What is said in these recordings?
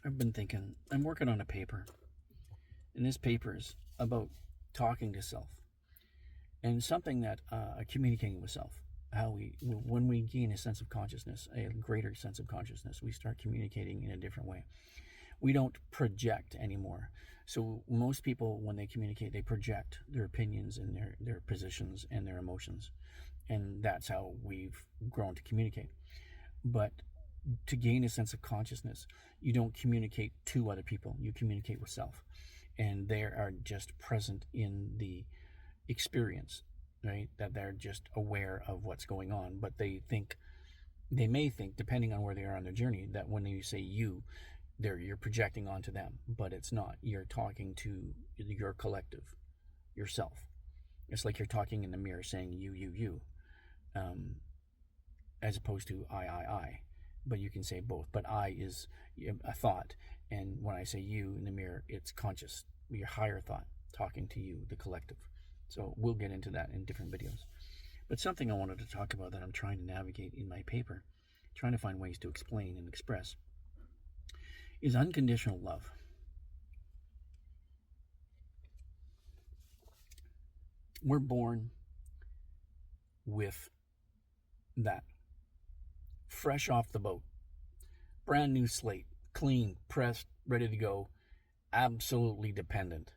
I've been thinking, I'm working on a paper, and this paper is about talking to self and something that communicating with self. How when we gain a sense of consciousness, a greater sense of consciousness, we start communicating in a different way. We don't project anymore. So most people, when they communicate, they project their opinions and their positions and their emotions. And that's how we've grown to communicate. But to gain a sense of consciousness, you don't communicate to other people, you communicate with self. And they are just present in the experience, right? That they're just aware of what's going on, but they may think, depending on where they are on their journey, that when you say you're projecting onto them, but it's not. You're talking to your collective, yourself. It's like you're talking in the mirror saying you, as opposed to I. But you can say both. But I is a thought, and when I say you in the mirror, it's conscious, your higher thought talking to you, the collective. So we'll get into that in different videos. But something I wanted to talk about that I'm trying to navigate in my paper, trying to find ways to explain and express, is unconditional love. We're born with that. Fresh off the boat. Brand new slate. Clean, pressed, ready to go. Absolutely dependent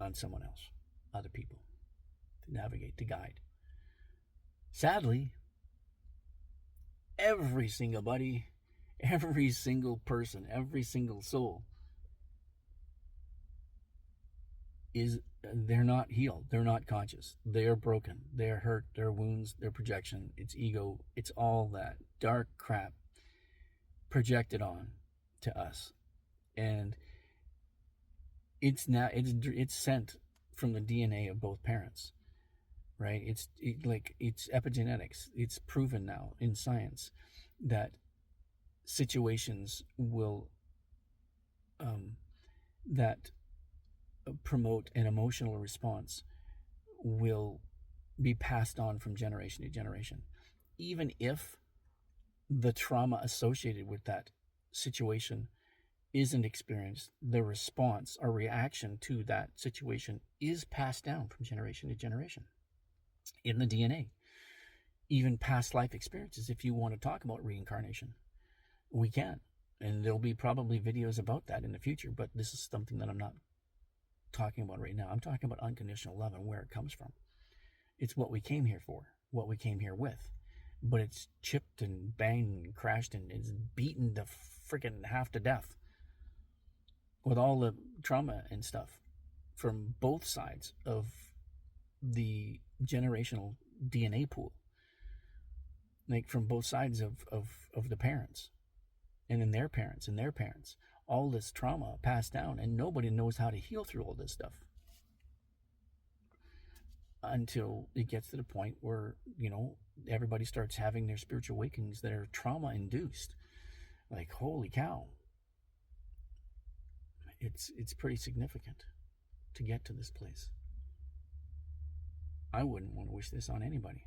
on someone else, other people, to navigate, to guide. Sadly, every single buddy, every single person, every single soul they're not healed, they're not conscious, they're broken, they're hurt, their wounds, their projection, it's ego, it's all that dark crap projected on to us. And it's sent from the DNA of both parents, right? It's epigenetics. It's proven now in science that situations will that promote an emotional response will be passed on from generation to generation, even if the trauma associated with that situation isn't experienced. The response or reaction to that situation is passed down from generation to generation in the DNA. Even past life experiences, if you want to talk about reincarnation, we can. And there'll be probably videos about that in the future, but this is something that I'm not talking about right now. I'm talking about unconditional love and where it comes from. It's what we came here for, what we came here with. But it's chipped and banged and crashed and it's beaten to freaking half to death with all the trauma and stuff from both sides of the generational DNA pool, like from both sides of the parents and then their parents and their parents. All this trauma passed down, and nobody knows how to heal through all this stuff until it gets to the point where, everybody starts having their spiritual awakenings that are trauma induced. Like, holy cow. It's pretty significant to get to this place. I wouldn't want to wish this on anybody.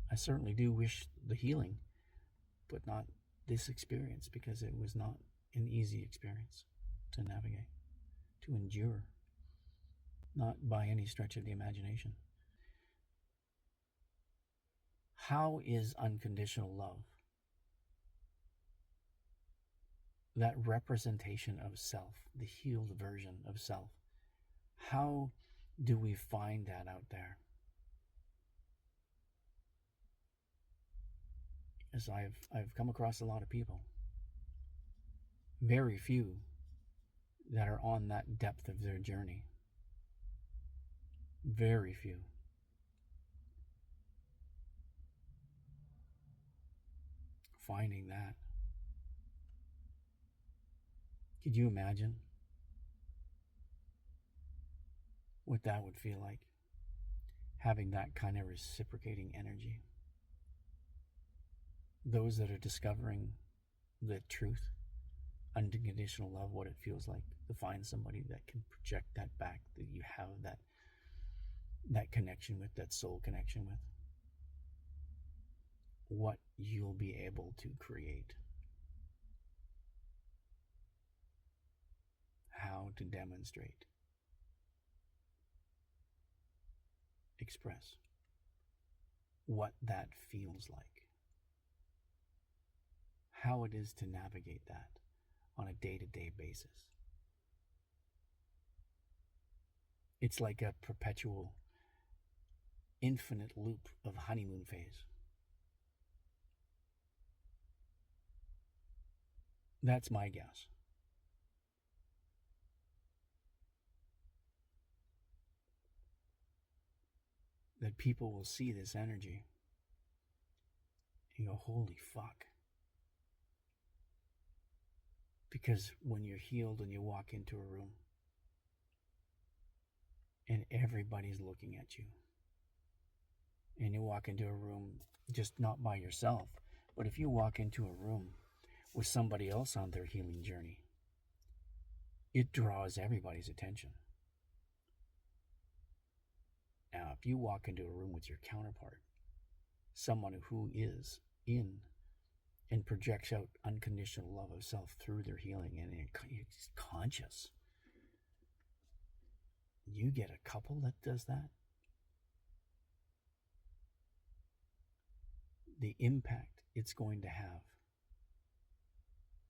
I certainly do wish the healing, but not this experience, because it was not an easy experience to navigate, to endure, not by any stretch of the imagination. How is unconditional love, that representation of self, the healed version of self, how do we find that out there? As I've come across a lot of people, very few that are on that depth of their journey. Very few. Finding that. Could you imagine what that would feel like? Having that kind of reciprocating energy. Those that are discovering the truth, unconditional love, what it feels like to find somebody that can project that back, that you have that connection with, that soul connection with. What you'll be able to create. to demonstrate, express what that feels like, how it is to navigate that on a day-to-day basis. It's like a perpetual, infinite loop of honeymoon phase. That's my guess. That people will see this energy and go, holy fuck. Because when you're healed and you walk into a room and everybody's looking at you, and you walk into a room just not by yourself, but if you walk into a room with somebody else on their healing journey, it draws everybody's attention. Now, if you walk into a room with your counterpart, someone who is in and projects out unconditional love of self through their healing and is conscious, you get a couple that does that, the impact it's going to have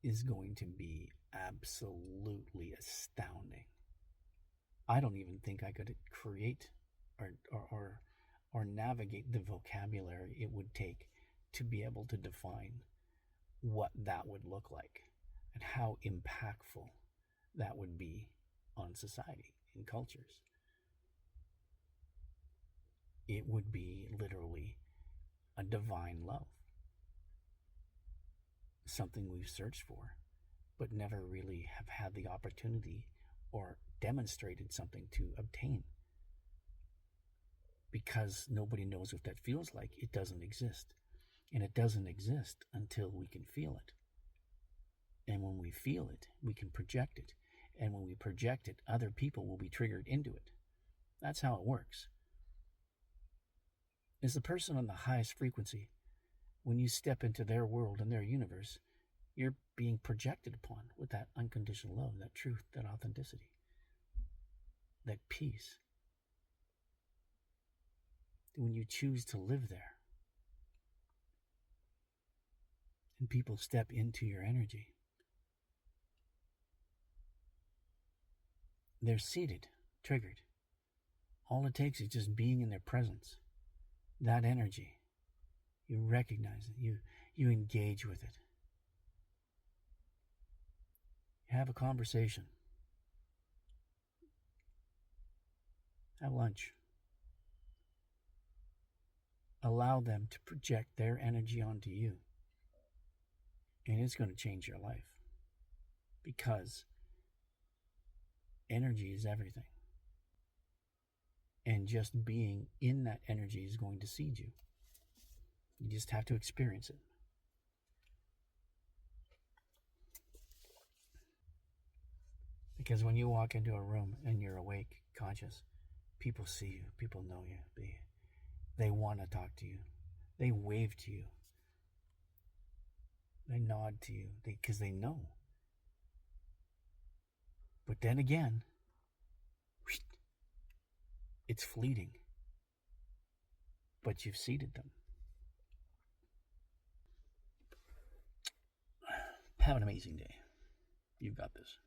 is going to be absolutely astounding. I don't even think I could create or navigate the vocabulary it would take to be able to define what that would look like and how impactful that would be on society and cultures. It would be literally a divine love, something we've searched for, but never really have had the opportunity or demonstrated something to obtain. Because nobody knows what that feels like, it doesn't exist. And it doesn't exist until we can feel it. And when we feel it, we can project it. And when we project it, other people will be triggered into it. That's how it works. As the person on the highest frequency, when you step into their world and their universe, you're being projected upon with that unconditional love, that truth, that authenticity, that peace. When you choose to live there, and people step into your energy, they're seated, triggered. All it takes is just being in their presence. That energy, you recognize it, you engage with it. You have a conversation. Have lunch. Allow them to project their energy onto you. And it's going to change your life. Because energy is everything. And just being in that energy is going to seed you. You just have to experience it. Because when you walk into a room and you're awake, conscious, people see you, people know you. They want to talk to you. They wave to you. They nod to you because they know. But then again, it's fleeting. But you've seeded them. Have an amazing day. You've got this.